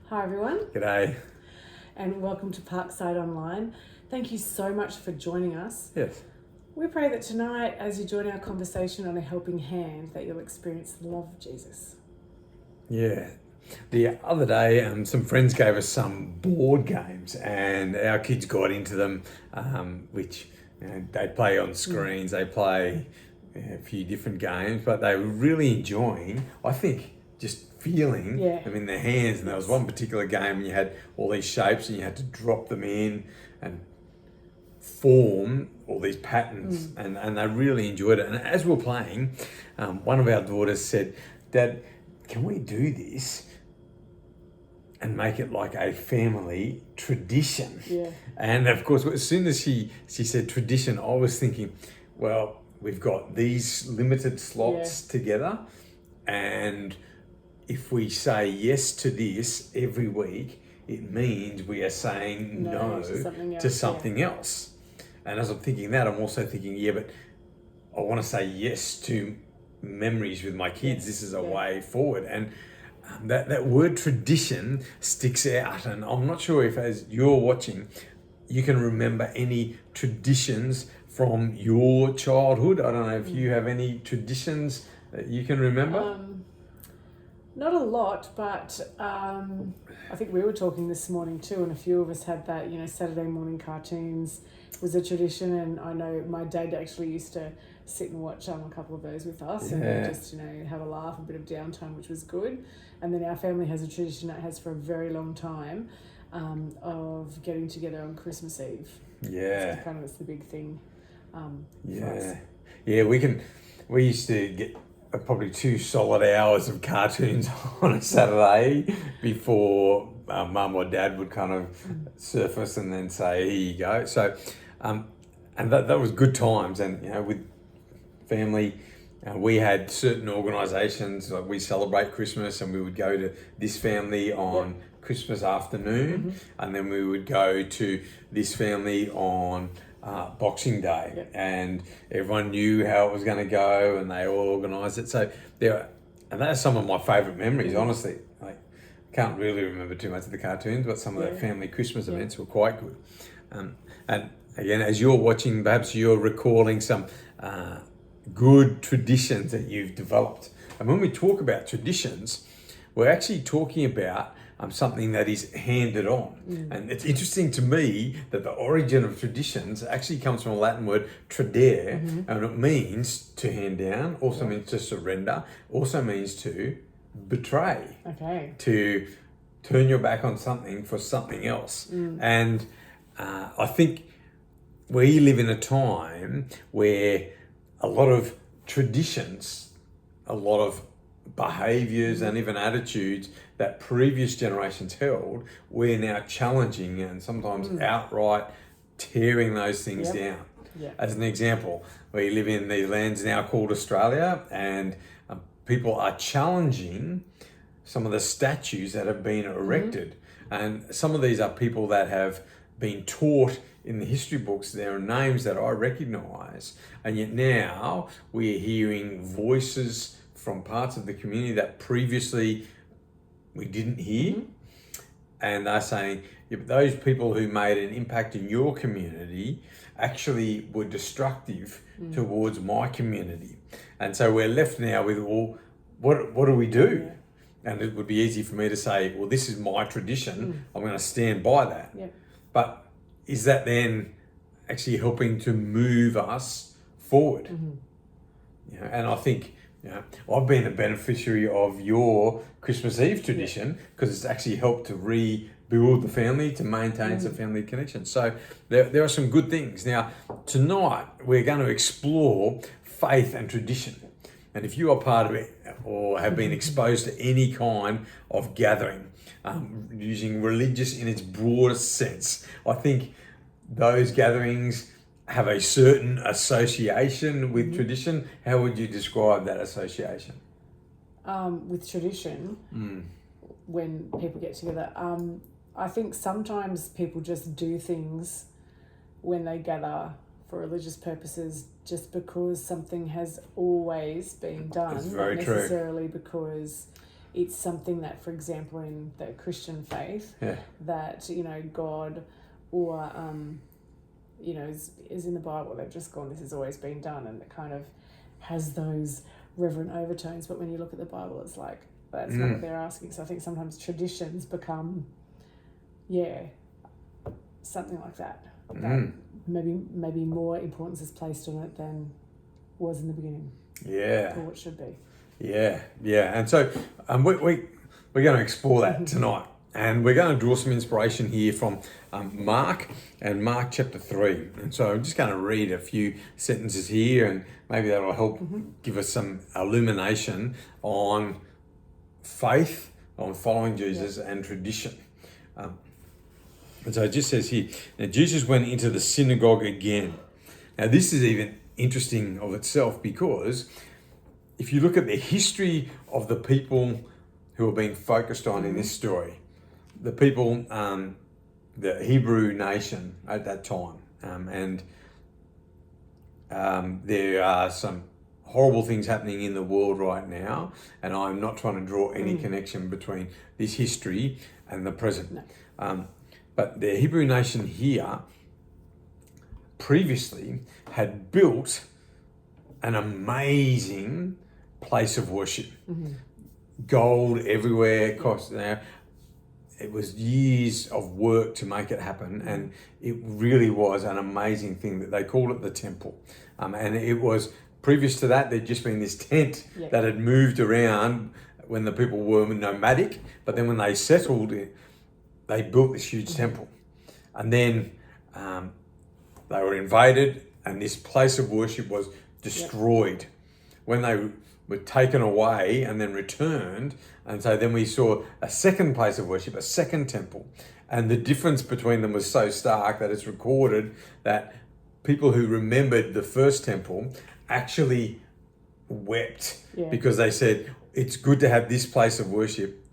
Hi everyone, G'day. and welcome to Parkside Online. Thank you so much for joining us. Yes. We pray that tonight, as you join our conversation on A Helping Hand, that you'll experience the love of Jesus. Yeah. The other day, some friends gave us some board games, and our kids got into them, which they play on screens. They play a few different games, but they were really enjoying, I think, just feeling them in their hands. And there was one particular game, and you had all these shapes, and you had to drop them in and form all these patterns, and they really enjoyed it. And as we were playing, one of our daughters said, "Dad, can we do this and make it like a family tradition?" Yeah. And of course, as soon as she said tradition, I was thinking, well, we've got these limited slots together, and if we say yes to this every week, it means we are saying no to something else. And as I'm thinking that, I'm also thinking, but I want to say yes to memories with my kids. This is a way forward. And that word tradition sticks out. And I'm not sure if, as you're watching, you can remember any traditions from your childhood. I don't know if you have any traditions that you can remember. Not a lot, but I think we were talking this morning too, and a few of us had that, Saturday morning cartoons was a tradition, and I know my dad actually used to sit and watch a couple of those with us and just, have a laugh, a bit of downtime, which was good. And then our family has a tradition that has for a very long time of getting together on Christmas Eve. Yeah. So it's the big thing for us. Yeah, we used to get probably 2 solid hours of cartoons on a Saturday before mum or dad would kind of surface and then say, "Here you go." So, and that was good times. And with family, we had certain organisations, like we celebrate Christmas, and we would go to this family on Christmas afternoon, and then we would go to this family on Boxing Day, and everyone knew how it was going to go, and they all organised it. So and that's some of my favourite memories. Honestly, I can't really remember too much of the cartoons, but some of the family Christmas events were quite good. And again, as you're watching, perhaps you're recalling some good traditions that you've developed. And when we talk about traditions, we're actually talking about something that is handed on. And it's interesting to me that the origin of traditions actually comes from a Latin word, tradere, and it means to hand down, also means to surrender, also means to betray, to turn your back on something for something else. And I think we live in a time where a lot of traditions, a lot of behaviours and even attitudes that previous generations held, we're now challenging and sometimes outright tearing those things down. As an example, we live in these lands now called Australia, and people are challenging some of the statues that have been erected. And some of these are people that have been taught in the history books. There are names that I recognise, and yet now we're hearing voices from parts of the community that previously we didn't hear. And they're saying, but those people who made an impact in your community actually were destructive towards my community. And so we're left now with, well, what do we do? And it would be easy for me to say, well, this is my tradition. I'm going to stand by that. But is that then actually helping to move us forward? And I think I've been a beneficiary of your Christmas Eve tradition because it's actually helped to rebuild the family, to maintain some family connection. So there are some good things. Now, tonight we're going to explore faith and tradition. And if you are part of it or have been exposed to any kind of gathering, using religious in its broadest sense, I think those gatherings have a certain association with tradition. How would you describe that association? With tradition, when people get together, I think sometimes people just do things when they gather for religious purposes just because something has always been done, That's very not necessarily because it's something that, for example, in the Christian faith, that, you know, God or, you know, is in the Bible. They've just gone, this has always been done, and it kind of has those reverent overtones. But when you look at the Bible, it's like, that's not what they're asking. So I think sometimes traditions become, something like that. That maybe more importance is placed on it than was in the beginning. Yeah. Or what should be. Yeah. And so we're going to explore that tonight. And we're going to draw some inspiration here from Mark and Mark chapter 3. And so I'm just going to read a few sentences here, and maybe that'll help give us some illumination on faith, on following Jesus, and tradition. And so it just says here, now Jesus went into the synagogue again. Now this is even interesting of itself, because if you look at the history of the people who are being focused on in this story, the people, the Hebrew nation at that time, and there are some horrible things happening in the world right now, and I'm not trying to draw any connection between this history and the present. No. But the Hebrew nation here previously had built an amazing place of worship. Gold everywhere, cost now. It was years of work to make it happen, and it really was an amazing thing that they called it the temple. And it was, previous to that, there'd just been this tent that had moved around when the people were nomadic, but then when they settled, they built this huge temple. And then they were invaded, and this place of worship was destroyed. When they were taken away and then returned, and so then we saw a second place of worship, a second temple, and the difference between them was so stark that it's recorded that people who remembered the first temple actually wept because they said, it's good to have this place of worship,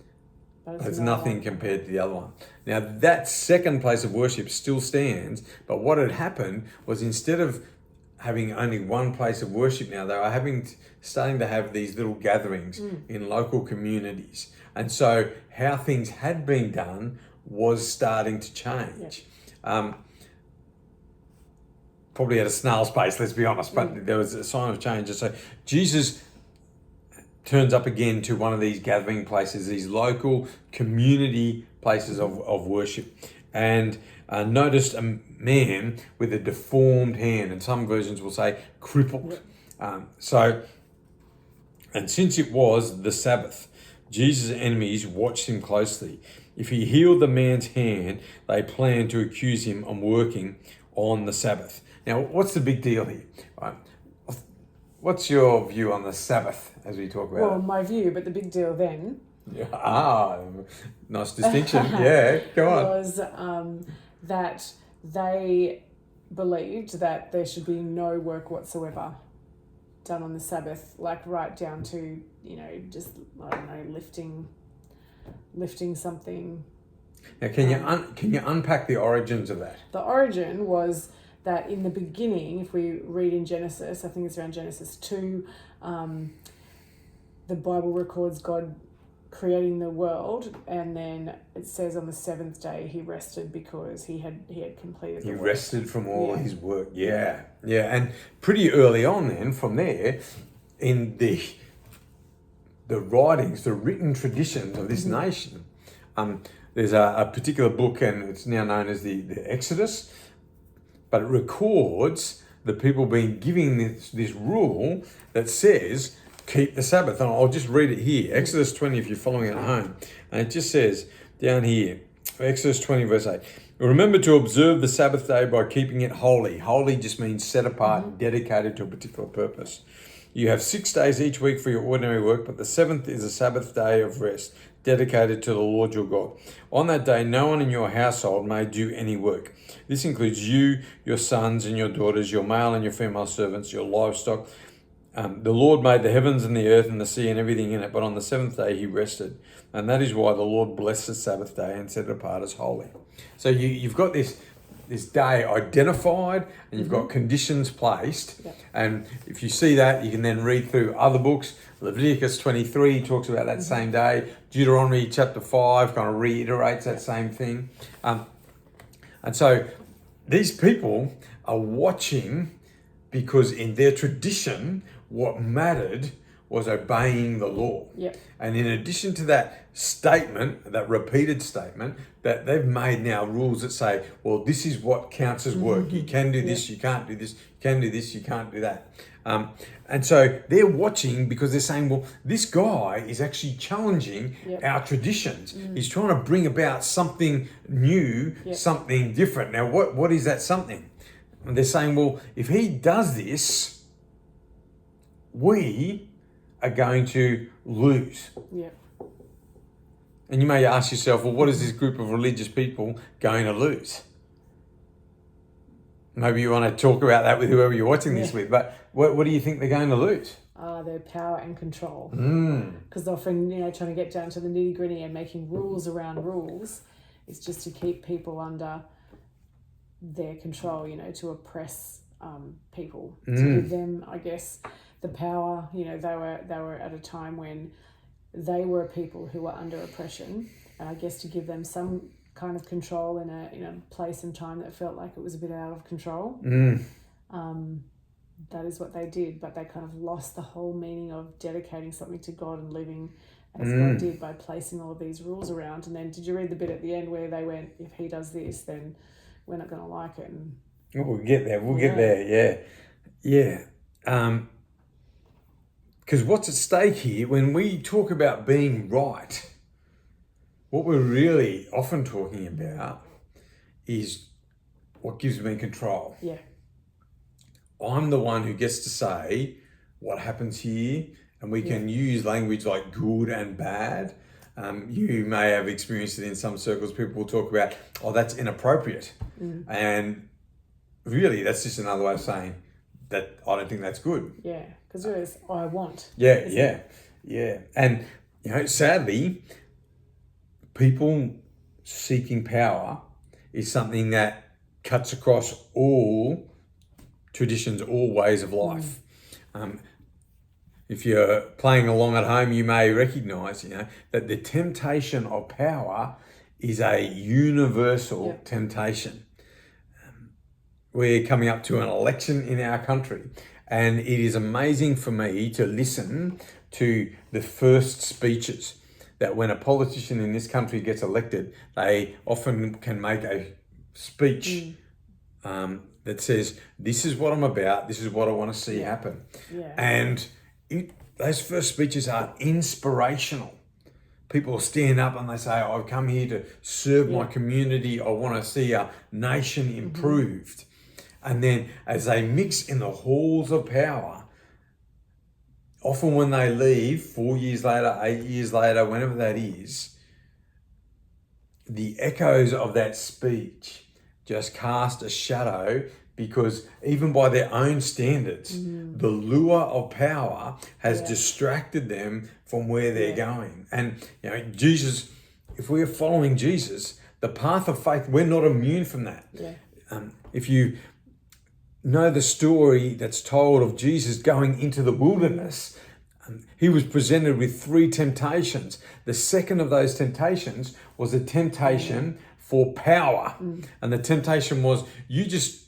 but it's nothing compared to the other one. Now that second place of worship still stands, but what had happened was, instead of having only one place of worship now, they were starting to have these little gatherings in local communities. And so how things had been done was starting to change. Probably at a snail's pace, let's be honest, but there was a sign of change. And so Jesus turns up again to one of these gathering places, these local community places of worship. And noticed a man with a deformed hand, and some versions will say crippled. And since it was the Sabbath, Jesus' enemies watched him closely. If he healed the man's hand, they planned to accuse him of working on the Sabbath. Now, what's the big deal here? Right? What's your view on the Sabbath as we talk about it? Well, my view, but the big deal then... Nice distinction. Go on. Was that they believed that there should be no work whatsoever done on the Sabbath, like right down to, you know, just, I don't know, lifting something. Now, can you unpack the origins of that? The origin was that in the beginning, if we read in Genesis, I think it's around Genesis 2, the Bible records God creating the world, and then it says on the seventh day he rested because he had completed the work. He rested from all his work. And pretty early on then, from there, in the writings, the written traditions of this nation, there's a particular book, and it's now known as the Exodus, but it records the people being given this rule that says, keep the Sabbath. And I'll just read it here. Exodus 20, if you're following it at home. And it just says down here, Exodus 20, verse 8, remember to observe the Sabbath day by keeping it holy. Holy just means set apart, dedicated to a particular purpose. You have 6 days each week for your ordinary work, but the seventh is a Sabbath day of rest, dedicated to the Lord your God. On that day, no one in your household may do any work. This includes you, your sons and your daughters, your male and your female servants, your livestock. The Lord made the heavens and the earth and the sea and everything in it, but on the seventh day he rested. And that is why the Lord blessed the Sabbath day and set it apart as holy. So you've got this this day identified, and you've got conditions placed. Yep. And if you see that, you can then read through other books. Leviticus 23 talks about that same day. Deuteronomy chapter 5 kind of reiterates that same thing. And so these people are watching because in their tradition, what mattered was obeying the law. Yep. And in addition to that statement, that repeated statement, that they've made now rules that say, well, this is what counts as work. You can do this, you can't do this, you can do this, you can't do that. And so they're watching because they're saying, well, this guy is actually challenging our traditions. He's trying to bring about something new, something different. Now, what is that something? And they're saying, well, if he does this, we are going to lose. Yep. And you may ask yourself, well, what is this group of religious people going to lose? Maybe you want to talk about that with whoever you're watching this with, but what do you think they're going to lose? Their power and control. Because often, trying to get down to the nitty gritty and making rules around rules is just to keep people under their control, to oppress people, to give them, I guess, the power. They were at a time when they were people who were under oppression, and I guess to give them some kind of control in a place and time that felt like it was a bit out of control. That is what they did, but they kind of lost the whole meaning of dedicating something to God and living as God did by placing all of these rules around. And then did you read the bit at the end where they went, if he does this, then we're not going to like it? And we'll get there. We'll get there. Yeah. Because what's at stake here, when we talk about being right, what we're really often talking about is what gives me control. Yeah. I'm the one who gets to say what happens here, and we can use language like good and bad. You may have experienced it in some circles. People will talk about, oh, that's inappropriate. And really, that's just another way of saying that I don't think that's good. Yeah, because it is, I want. Yeah. And, sadly, people seeking power is something that cuts across all traditions, all ways of life. If you're playing along at home, you may recognize, that the temptation of power is a universal temptation. We're coming up to an election in our country, and it is amazing for me to listen to the first speeches that when a politician in this country gets elected, they often can make a speech that says, this is what I'm about, this is what I want to see happen. Yeah. And those first speeches are inspirational. People stand up and they say, I've come here to serve my community, I want to see a nation improved. And then as they mix in the halls of power, often when they leave, 4 years later, 8 years later, whenever that is, the echoes of that speech just cast a shadow, because even by their own standards, the lure of power has distracted them from where they're going. And, Jesus, if we're following Jesus, the path of faith, we're not immune from that. If you know the story that's told of Jesus going into the wilderness, he was presented with 3 temptations. The second of those temptations was a temptation for power. And the temptation was, you just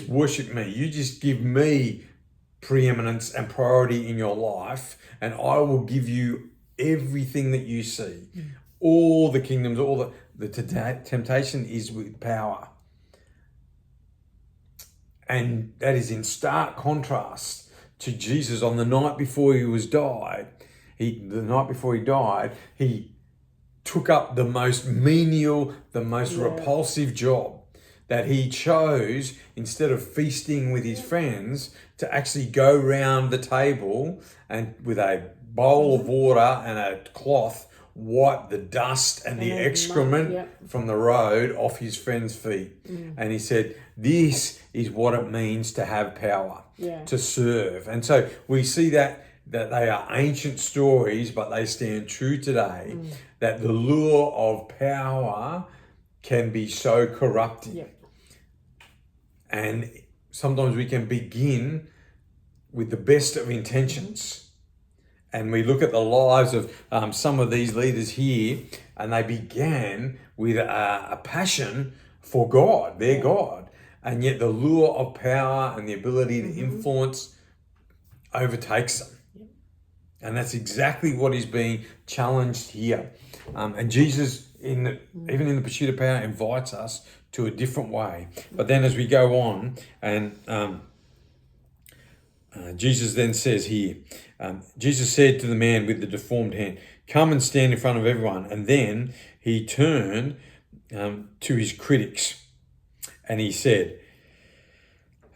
worship me. You just give me preeminence and priority in your life, and I will give you everything that you see. All the kingdoms, all the temptation is with power. And that is in stark contrast to Jesus on the night before he died. He took up the most menial, the most repulsive job, that he chose, instead of feasting with his friends, to actually go round the table and with a bowl of water and a cloth, wipe the dust and the excrement from the road off his friends' feet. And he said, this is what it means to have power, to serve. And so we see that they are ancient stories, but they stand true today, that the lure of power can be so corrupting. And sometimes we can begin with the best of intentions. And we look at the lives of some of these leaders here, and they began with a passion for God, their God. And yet the lure of power and the ability to influence overtakes them. And that's exactly what is being challenged here. And Jesus, even in the pursuit of power, invites us to a different way. But then as we go on, and Jesus then says here, Jesus said to the man with the deformed hand, "Come and stand in front of everyone." And then he turned to his critics and he said,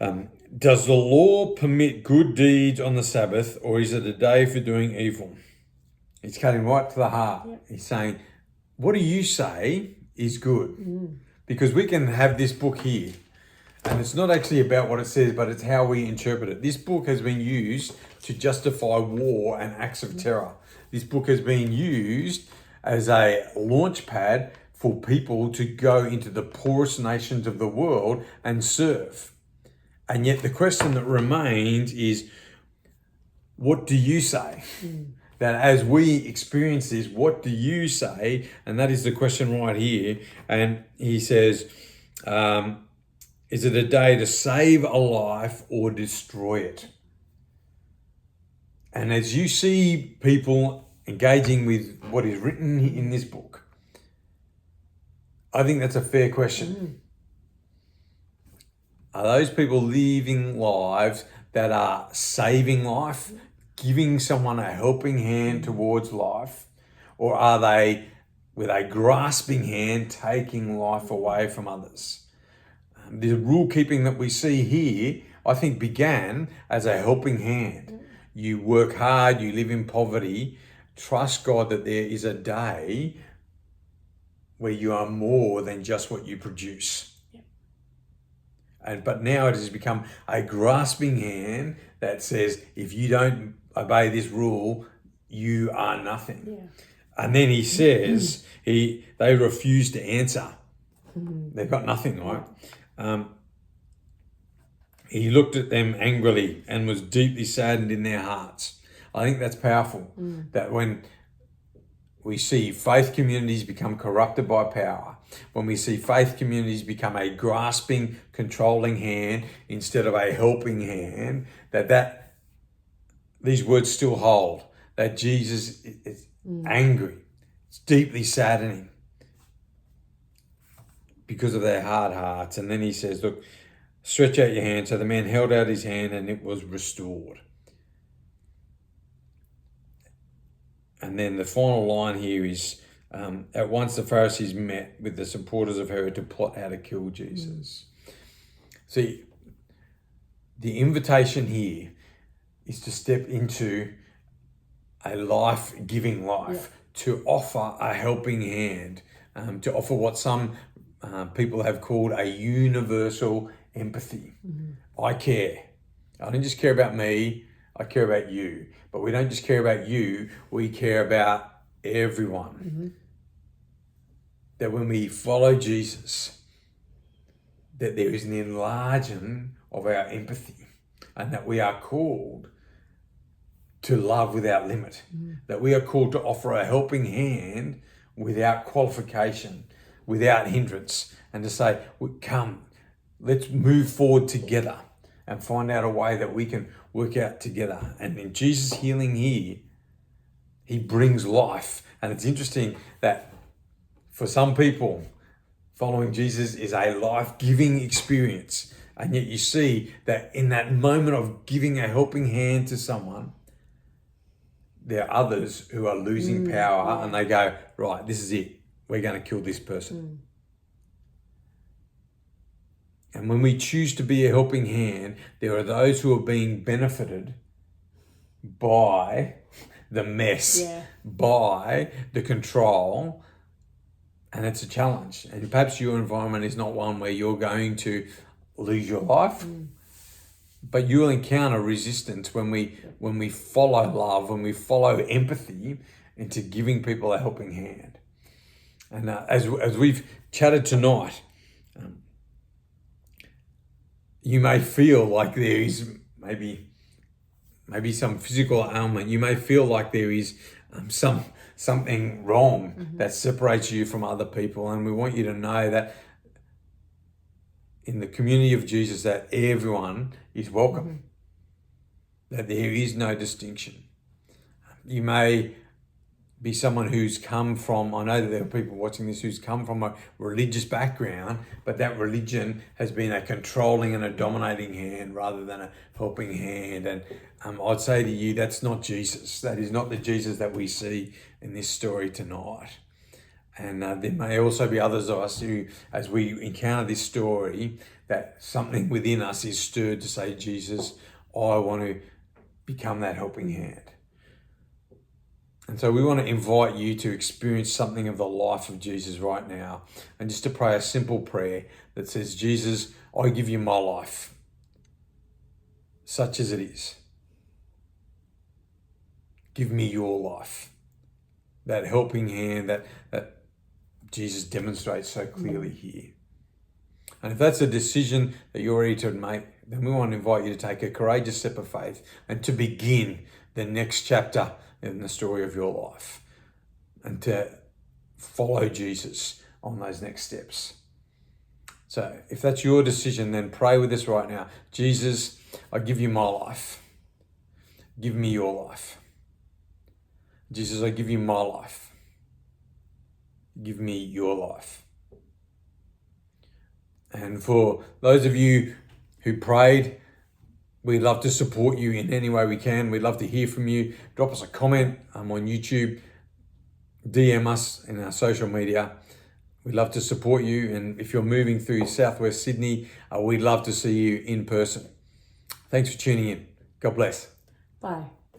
"Does the law permit good deeds on the Sabbath, or is it a day for doing evil?" He's cutting right to the heart. Yep. He's saying, what do you say is good? Because we can have this book here, and it's not actually about what it says, but it's how we interpret it. This book has been used to justify war and acts of terror. This book has been used as a launch pad for people to go into the poorest nations of the world and serve. And yet the question that remains is, what do you say? That as we experience this, what do you say? And that is the question right here. And he says, is it a day to save a life or destroy it? And as you see people engaging with what is written in this book, I think that's a fair question. Are those people living lives that are saving life, giving someone a helping hand towards life? Or are they, with a grasping hand, taking life away from others? The rule keeping that we see here, I think, began as a helping hand. You work hard, you live in poverty, trust God that there is a day where you are more than just what you produce. But now it has become a grasping hand that says, if you don't obey this rule, you are nothing. Yeah. And then he says, they refuse to answer. They've got nothing, right? He looked at them angrily and was deeply saddened in their hearts. I think that's powerful, that when we see faith communities become corrupted by power, when we see faith communities become a grasping, controlling hand instead of a helping hand, that these words still hold, that Jesus is angry. It's deeply saddening because of their hard hearts. And then he says, look, stretch out your hand. So the man held out his hand and it was restored. And then the final line here is, at once the Pharisees met with the supporters of Herod to plot how to kill Jesus. See, the invitation here is to step into a life-giving life, to offer a helping hand, to offer what some people have called a universal empathy. I care. I don't just care about me, I care about you. But we don't just care about you, we care about everyone. That when we follow Jesus, that there is an enlarging of our empathy, and that we are called to love without limit, that we are called to offer a helping hand without qualification, without hindrance, and to say, come, let's move forward together and find out a way that we can work out together. And in Jesus' healing here, he brings life. And it's interesting that for some people, following Jesus is a life-giving experience. And yet you see that in that moment of giving a helping hand to someone, there are others who are losing power and they go, right, this is it. We're going to kill this person. And when we choose to be a helping hand, there are those who are being benefited by the mess, by the control, and it's a challenge. And perhaps your environment is not one where you're going to lose your life, but you'll encounter resistance when we follow love, when we follow empathy into giving people a helping hand. And as we've chatted tonight, you may feel like there is maybe some physical ailment. You may feel like there is something wrong that separates you from other people. And we want you to know that in the community of Jesus, that everyone is welcome, that there is no distinction. You may be someone who's come from, I know that there are people watching this who's come from a religious background, but that religion has been a controlling and a dominating hand rather than a helping hand. And I'd say to you, that's not Jesus. That is not the Jesus that we see in this story tonight. And there may also be others of us who, as we encounter this story, that something within us is stirred to say, Jesus, I want to become that helping hand. And so we want to invite you to experience something of the life of Jesus right now, and just to pray a simple prayer that says, Jesus, I give you my life, such as it is. Give me your life. That helping hand that Jesus demonstrates so clearly here. And if that's a decision that you're ready to make, then we want to invite you to take a courageous step of faith and to begin the next chapter in the story of your life, and to follow Jesus on those next steps. So if that's your decision, then pray with us right now. Jesus, I give you my life. Give me your life. Jesus, I give you my life. Give me your life. And for those of you who prayed, we'd love to support you in any way we can. We'd love to hear from you. Drop us a comment on YouTube. DM us in our social media. We'd love to support you. And if you're moving through Southwest Sydney, we'd love to see you in person. Thanks for tuning in. God bless. Bye.